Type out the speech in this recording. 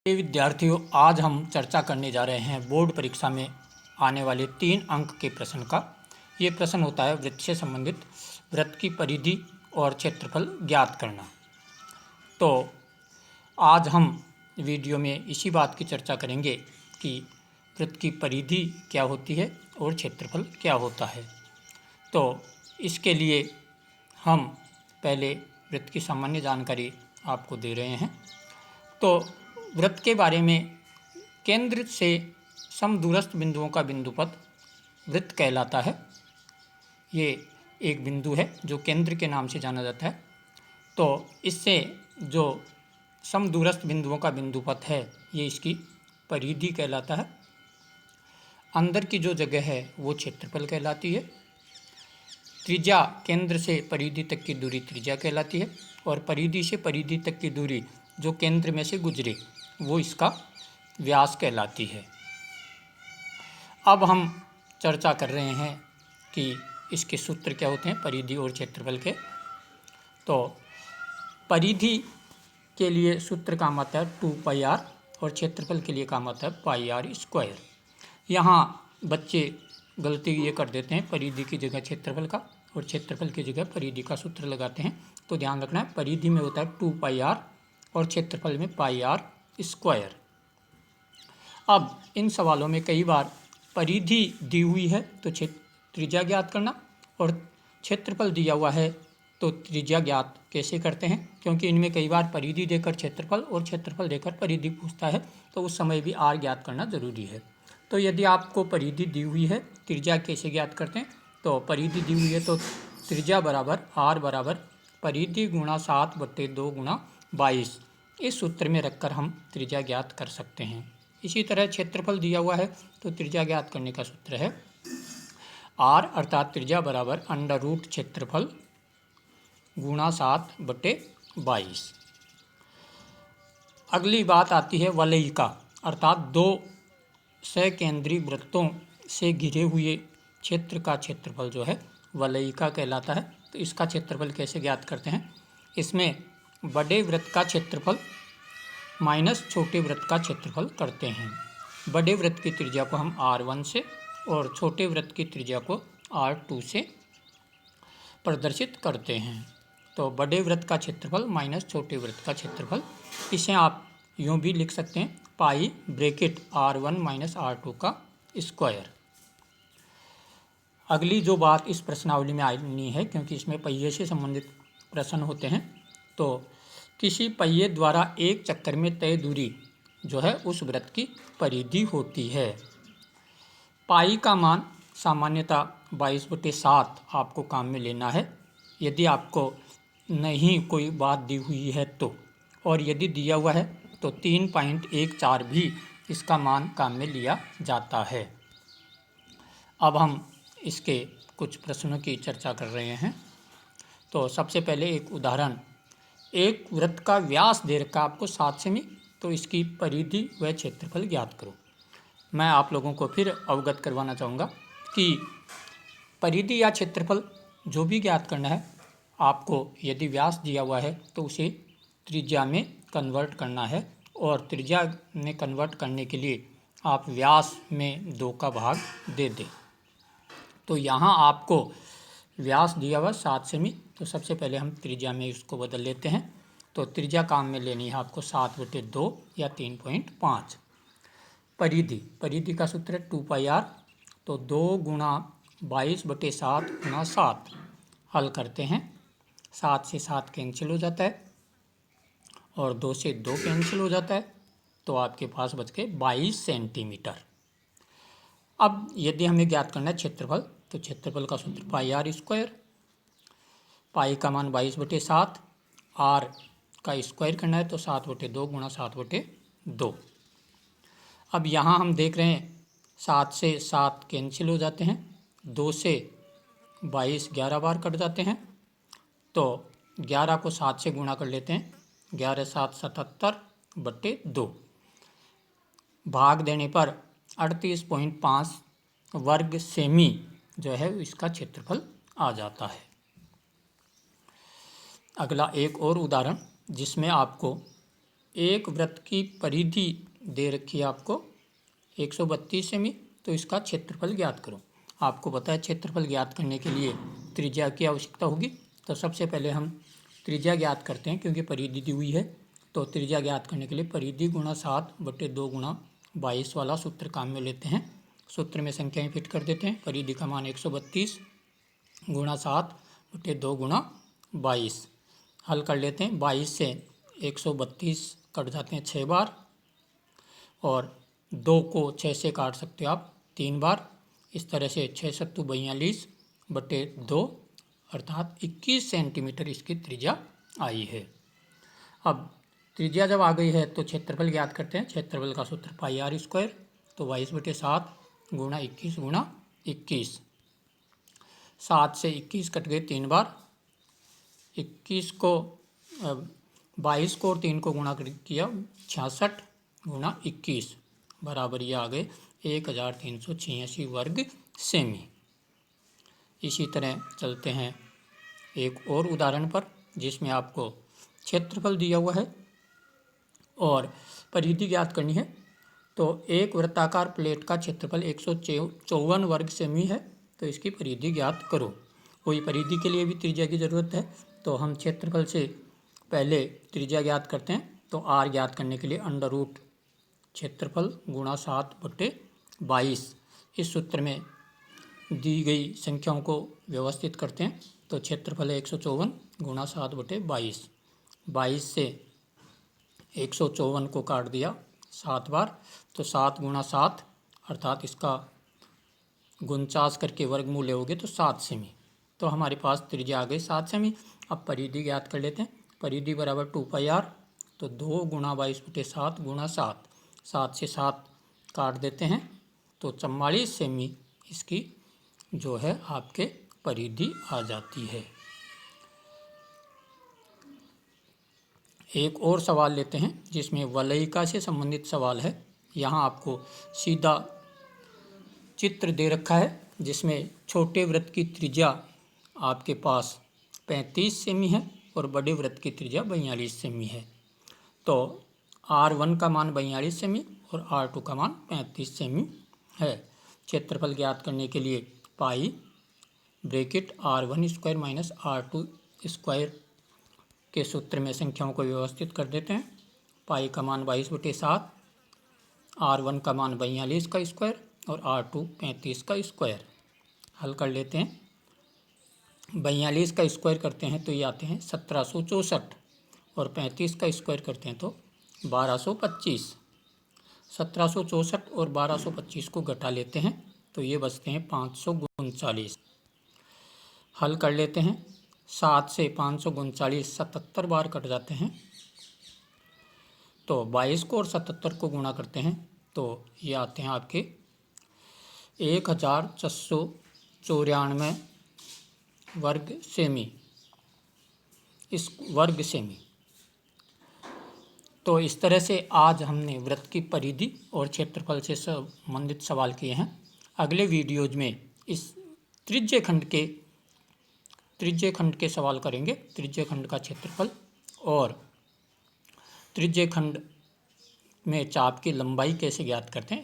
विद्यार्थियों, आज हम चर्चा करने जा रहे हैं बोर्ड परीक्षा में आने वाले 3 अंक के प्रश्न का। ये प्रश्न होता है वृत्त से संबंधित, वृत्त की परिधि और क्षेत्रफल ज्ञात करना। तो आज हम वीडियो में इसी बात की चर्चा करेंगे कि वृत्त की परिधि क्या होती है और क्षेत्रफल क्या होता है। तो इसके लिए हम पहले वृत्त की सामान्य जानकारी आपको दे रहे हैं। तो वृत्त के बारे में, केंद्र से समदूरस्थ बिंदुओं का बिंदुपथ वृत्त कहलाता है। ये एक बिंदु है जो केंद्र के नाम से जाना जाता है। तो इससे जो समदूरस्थ बिंदुओं का बिंदुपथ है, ये इसकी परिधि कहलाता है। अंदर की जो जगह है वो क्षेत्रफल कहलाती है। त्रिज्या, केंद्र से परिधि तक की दूरी त्रिज्या कहलाती है। और परिधि से परिधि तक की दूरी जो केंद्र में से गुजरे वो इसका व्यास कहलाती है। अब हम चर्चा कर रहे हैं कि इसके सूत्र क्या होते हैं परिधि और क्षेत्रफल के। तो परिधि के लिए सूत्र काम आता है 2πr और क्षेत्रफल के लिए काम आता है πr²। यहाँ बच्चे गलती ये कर देते हैं, परिधि की जगह क्षेत्रफल का और क्षेत्रफल की जगह परिधि का सूत्र लगाते हैं। तो ध्यान रखना है, परिधि में होता है 2πr और क्षेत्रफल में πr²। अब इन सवालों में कई बार परिधि दी हुई है तो त्रिज्या ज्ञात करना, और क्षेत्रफल दिया हुआ है तो त्रिज्या ज्ञात कैसे करते हैं, क्योंकि इनमें कई बार परिधि देकर क्षेत्रफल और क्षेत्रफल देकर परिधि पूछता है, तो उस समय भी r ज्ञात करना ज़रूरी है। तो यदि आपको परिधि दी हुई है, त्रिज्या कैसे ज्ञात करते हैं, तो परिधि दी हुई है तो त्रिज्या बराबर r बराबर परिधि गुणा 7/2 गुणा 22, इस सूत्र में रखकर हम त्रिज्या ज्ञात कर सकते हैं। इसी तरह क्षेत्रफल दिया हुआ है तो त्रिज्या ज्ञात करने का सूत्र है r अर्थात त्रिज्या बराबर √ क्षेत्रफल गुणा 7/22। अगली बात आती है वलयिका, अर्थात 2 सकेंद्री वृत्तों से घिरे हुए क्षेत्र का क्षेत्रफल जो है वलयिका कहलाता है। तो इसका क्षेत्रफल कैसे ज्ञात करते हैं, इसमें बड़े वृत्त का क्षेत्रफल माइनस छोटे वृत्त का क्षेत्रफल करते हैं। बड़े वृत्त की त्रिज्या को हम r1 से और छोटे वृत्त की त्रिज्या को r2 से प्रदर्शित करते हैं। तो बड़े वृत्त का क्षेत्रफल माइनस छोटे वृत्त का क्षेत्रफल, इसे आप यूँ भी लिख सकते हैं π(r1 - r2) का स्क्वायर। अगली जो बात इस प्रश्नावली में आनी है, क्योंकि इसमें पहिए से संबंधित प्रश्न होते हैं, तो किसी पहिए द्वारा एक चक्कर में तय दूरी जो है उस वृत्त की परिधि होती है। पाई का मान सामान्यतः 22/7 आपको काम में लेना है, यदि आपको नहीं कोई बात दी हुई है तो, और यदि दिया हुआ है तो 3.14 भी इसका मान काम में लिया जाता है। अब हम इसके कुछ प्रश्नों की चर्चा कर रहे हैं। तो सबसे पहले एक उदाहरण, एक वृत्त का व्यास दे रखा आपको 7 सेमी, तो इसकी परिधि व क्षेत्रफल ज्ञात करो। मैं आप लोगों को फिर अवगत करवाना चाहूँगा कि परिधि या क्षेत्रफल जो भी ज्ञात करना है, आपको यदि व्यास दिया हुआ है तो उसे त्रिज्या में कन्वर्ट करना है, और त्रिज्या में कन्वर्ट करने के लिए आप व्यास में 2 का भाग दे दें। तो यहाँ आपको व्यास दिया हुआ 7 सेमी, तो सबसे पहले हम त्रिज्या में उसको बदल लेते हैं। तो त्रिज्या काम में लेनी है आपको 7/2 या 3.5। परिधि का सूत्र है 2πr, तो 2 × 22/7 × 7 हल करते हैं। 7 से 7 कैंसिल हो जाता है और 2 से 2 कैंसिल हो जाता है, तो आपके पास बच गए 22 सेंटीमीटर। अब यदि हमें ज्ञात करना है क्षेत्रफल, तो क्षेत्रफल का सूत्र πr²। पाई का मान 22/7, r का स्क्वायर करना है तो 7/2 × 7/2। अब यहाँ हम देख रहे हैं 7 से 7 कैंसिल हो जाते हैं, 2 से 22 11 बार कट जाते हैं, तो 11 को 7 से गुणा कर लेते हैं, 11 × 7 77/2। भाग देने पर 38.5 वर्ग सेमी जो है इसका क्षेत्रफल आ जाता है। अगला एक और उदाहरण, जिसमें आपको एक वृत्त की परिधि दे रखी है आपको 132 सेमी, तो इसका क्षेत्रफल ज्ञात करो। आपको पता है क्षेत्रफल ज्ञात करने के लिए त्रिज्या की आवश्यकता होगी। तो सबसे पहले हम त्रिज्या ज्ञात करते हैं, क्योंकि परिधि दी हुई है। तो त्रिज्या ज्ञात करने के लिए परिधि गुणा 7/2 गुणा 22 वाला सूत्र काम में लेते हैं। सूत्र में संख्याएं फिट कर देते हैं। परिधि का मान 132 गुणा 7/2 गुणा 22। हल कर लेते हैं। 22 से 132 कट जाते हैं 6 बार, और 2 को 6 से काट सकते हो आप 3 बार। इस तरह से 6 सत्तू 42/2 अर्थात 21 सेंटीमीटर इसकी त्रिज्या आई है। अब त्रिज्या जब आ गई है तो क्षेत्रफल ज्ञात करते हैं। क्षेत्रफल का सूत्र πr², तो 22/7 गुणा 21 गुणा 21। 7 से 21 कट गए 3 बार। 22 को और 3 को गुणा किया 66 गुणा 21 बराबर ये आ गए 1386 वर्ग सेमी। इसी तरह चलते हैं एक और उदाहरण पर, जिसमें आपको क्षेत्रफल दिया हुआ है और परिधि ज्ञात करनी है। तो एक वृत्ताकार प्लेट का क्षेत्रफल 154 वर्ग सेमी है, तो इसकी परिधि ज्ञात करो। कोई परिधि के लिए भी त्रिज्या की ज़रूरत है, तो हम क्षेत्रफल से पहले त्रिज्या ज्ञात करते हैं। तो r ज्ञात करने के लिए √ क्षेत्रफल गुणा 7/22 इस सूत्र में दी गई संख्याओं को व्यवस्थित करते हैं। तो क्षेत्रफल है 154 गुणा 7/22। 22 से 154 को काट दिया 7 बार, तो 7 गुणा 7 अर्थात इसका 49 करके वर्गमूल लोगे तो 7 सेमी। तो हमारे पास त्रिज्या आ गई 7 सेमी। अब परिधि ज्ञात कर लेते हैं। परिधि बराबर 2πr, तो 2 गुणा 22/7 गुणा 7। 7 से 7 काट देते हैं, तो 44 सेमी इसकी जो है आपके परिधि आ जाती है। एक और सवाल लेते हैं, जिसमें वलयिका से संबंधित सवाल है। यहाँ आपको सीधा चित्र दे रखा है, जिसमें छोटे वृत्त की त्रिज्या आपके पास 35 सेमी है और बड़े वृत्त की त्रिज्या 42 सेमी है। तो r1 का मान 42 सेमी और r2 का मान 35 सेमी है। क्षेत्रफल ज्ञात करने के लिए पाई r1² - r2² के सूत्र में संख्याओं को व्यवस्थित कर देते हैं। पाई का मान 22/7, r1 का मान 42 का स्क्वायर और r2 35 का स्क्वायर। हल कर लेते हैं। 42 का स्क्वायर करते हैं तो ये आते हैं 1764, और 35 का स्क्वायर करते हैं तो 1225। 1764 और 1225 को घटा लेते हैं तो ये बचते हैं 539। हल कर लेते हैं। 7 से 539 77 बार कट जाते हैं, तो 22 को और 77 को गुणा करते हैं तो ये आते हैं आपके 1494 वर्ग सेमी। इस वर्ग सेमी। तो इस तरह से आज हमने वृत्त की परिधि और क्षेत्रफल से संबंधित सवाल किए हैं। अगले वीडियोज में इस त्रिज्य खंड के सवाल करेंगे। त्रिज्य खंड का क्षेत्रफल और त्रिज्य खंड में चाप की लंबाई कैसे ज्ञात करते हैं।